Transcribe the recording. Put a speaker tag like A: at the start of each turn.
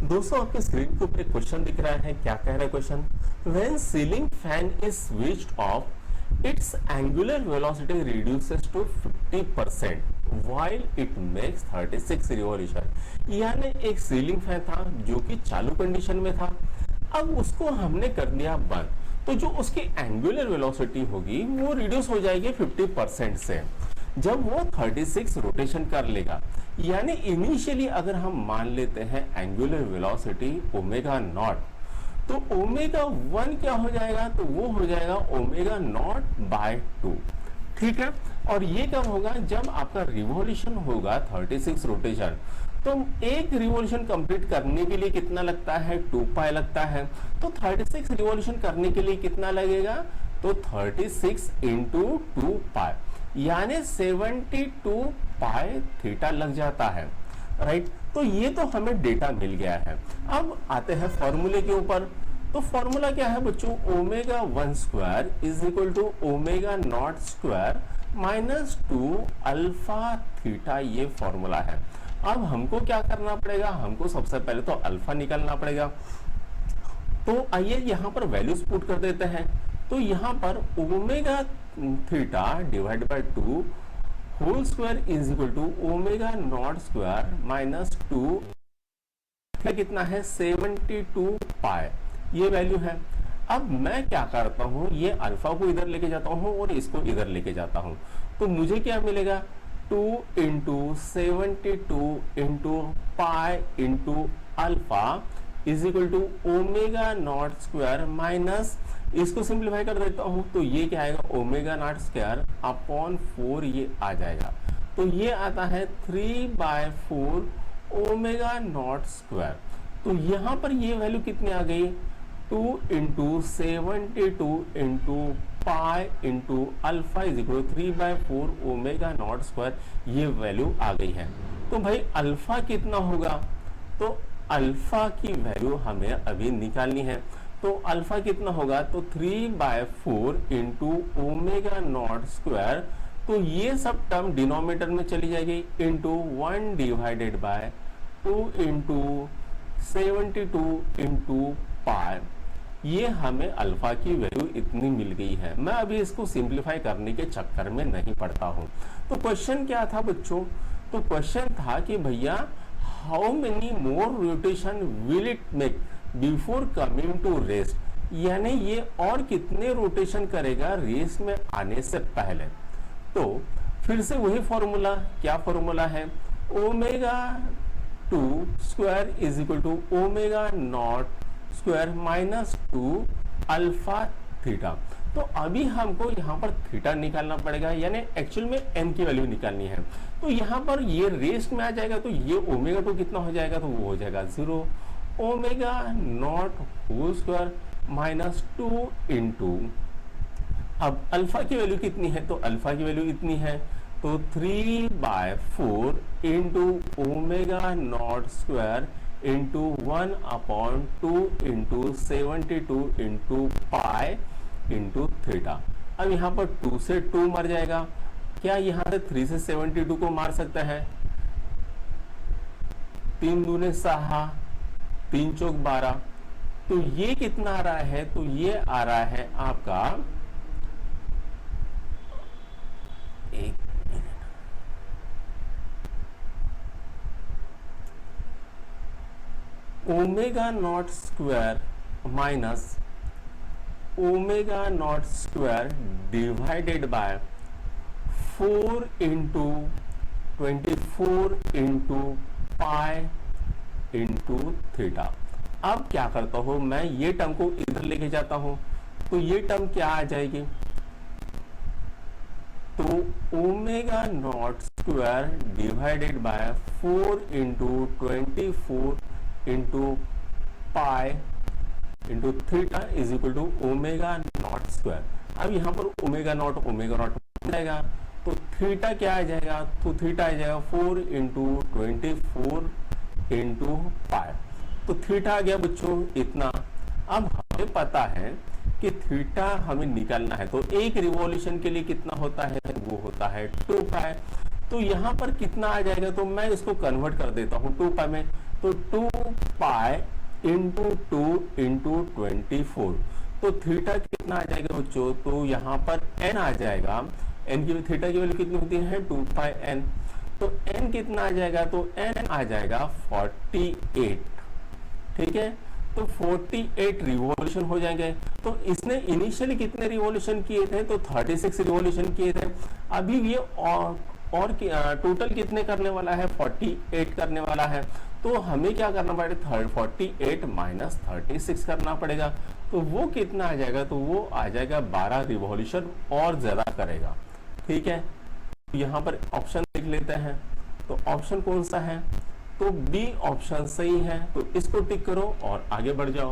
A: दोस्तों आपके स्क्रीन के ऊपर एक क्वेश्चन दिख रहा है। क्या कह रहा है question? When ceiling fan is switched off it's angular velocity reduces to 50% while it makes 36 revolution. यानी एक सीलिंग फैन था जो कि चालू कंडीशन में था, अब उसको हमने कर दिया बंद, तो जो उसकी एंगुलर वेलोसिटी होगी वो रिड्यूस हो जाएगी 50% से। जब वो 36 रोटेशन कर लेगा, यानी इनिशियली अगर हम मान लेते हैं एंगुलर वेलोसिटी ओमेगा नॉट, तो ओमेगा 1 क्या हो जाएगा? तो वो हो जाएगा ओमेगा नॉट बाय 2। ठीक है, और ये कब होगा? जब आपका रिवॉल्यूशन होगा 36 रोटेशन। तो एक रिवॉल्यूशन कंप्लीट करने के लिए कितना लगता है? 2 पाई लगता है। तो 36 रिवॉल्यूशन करने के लिए कितना लगेगा? तो 36 इंटू 2 पाई, यानी 72 पाई थीटा लग जाता है। राइट, तो ये तो हमें डेटा मिल गया है। अब आते हैं फॉर्मूले के ऊपर। तो फॉर्मूला क्या है बच्चों? Omega 1 square is equal to omega not square minus 2 alpha theta, ये फॉर्मूला है। अब हमको क्या करना पड़ेगा? हमको सबसे पहले तो अल्फा निकालना पड़ेगा। तो आइए यहां पर वैल्यूज पुट कर देते हैं। तो यहां पर omega theta divide by 2 whole square is equal to omega not square minus 2 कितना है? 72 पाई, ये वैल्यू है। अब मैं क्या करता हूं, ये अल्फा को इधर लेके जाता हूं और इसको इधर लेके जाता हूं, तो मुझे क्या मिलेगा? 2 into 72 into pi into alpha is equal to omega not square minus, इसको सिंप्लीफाई कर देता हूं तो ये क्या आएगा? ओमेगा नॉट स्क्वायर अपॉन 4, ये आ जाएगा। तो ये आता है 3/4 ओमेगा नॉट स्क्वायर। तो यहां पर ये वैल्यू कितनी आ गई? 2 into 72 into pi into alpha is equal 3/4 omega not square, ये वैल्यू आ गई है। तो भाई अल्फा कितना होगा? तो अल्फा की वैल्यू हमें अभी निकालनी है। तो अल्फा कितना होगा? तो 3/4 इंटू ओमेगा नॉट स्क्वायर, तो ये सब टर्म डिनोमिनेटर में चली जाएगी, into 1 divided by 2 into 72 into पाई, ये हमें अल्फा की वैल्यू इतनी मिल गई है। मैं अभी इसको सिंप्लीफाई करने के चक्कर में नहीं पड़ता हूं। तो क्वेश्चन क्या था बच्चों? तो क्वेश्चन था कि भैया how many more rotation will it make before coming to rest, यानी ये और कितने रोटेशन करेगा रेस्ट में आने से पहले। तो फिर से वही फॉर्मूला, क्या फॉर्मूला है? Omega 2 square is equal to omega not square minus 2 alpha theta. तो अभी हमको यहाँ पर थीटा निकालना पड़ेगा, यानी एक्चुअल में एन की वैल्यू निकालनी है। तो यहाँ पर ये रेस्ट में आ जाएगा, तो ये ओमेगा 2 कितना हो जाएगा? तो वो हो जाएगा 0 omega not whole square minus 2 into, अब अल्फा की वैल्यू कितनी है? तो अल्फा की वैल्यू इतनी है, तो 3/4 into omega not square into 1/2 into 72 into pi into theta. अब यहाँ पर 2 से 2 मर जाएगा, क्या यहाँ से 3 से 72 को मार सकते हैं? 3 दूने 6, 3 चौक 12, तो ये कितना आ रहा है? तो ये आ रहा है आपका, एक omega not square minus omega not square divided by 4 into 24 into pi into theta. अब क्या करता हूं मैं? ये टर्म को इधर लेके जाता हूं, तो ये टर्म क्या आ जाएगी? तो omega not square divided by 4 into 24 into pi into theta is equal to omega not square. अब यहाँ पर ओमेगा नॉट हो जाएगा, तो थीटा क्या आ जाएगा? तो थीटा आ जाएगा 4 इंटू 24 इंटू पाई, तो थीटा आ गया बच्चों इतना। अब हमें पता है कि थीटा हमें निकालना है, तो एक रिवॉल्यूशन के लिए कितना होता है? वो होता है 2 पाई। तो यहां पर कितना आ जाएगा? तो मैं इसको कन्वर्ट कर देता हूं 2 पाई में, तो 2 पाई इंटू 2 इंटू 24, तो थीटा कितना आ जाएगा बच्चों, तो यहाँ पर n आ जाएगा, n की थीटा की वैल्यू कितनी होती है 2 पाई n, तो n कितना आ जाएगा, तो n आ जाएगा 48, ठीक है, तो 48 रिवॉल्यूशन हो जाएंगे। तो इसने इनिशियली कितने रिवॉल्यूशन किए थे, तो 36 रिवॉल्यूशन किए थे। अभी ये और टोटल कितने करने वाला है, 48 करने वाला है। तो हमें क्या करना पड़ेगा, 48 माइनस 36 करना पड़ेगा। तो वो कितना आ जाएगा, तो वो आ जाएगा 12 रिवॉल्यूशन और ज्यादा करेगा, ठीक है। यहाँ पर ऑप्शन देख लेते हैं, तो ऑप्शन कौन सा है, तो बी ऑप्शन सही है, तो इसको टिक करो और आगे बढ़ जाओ।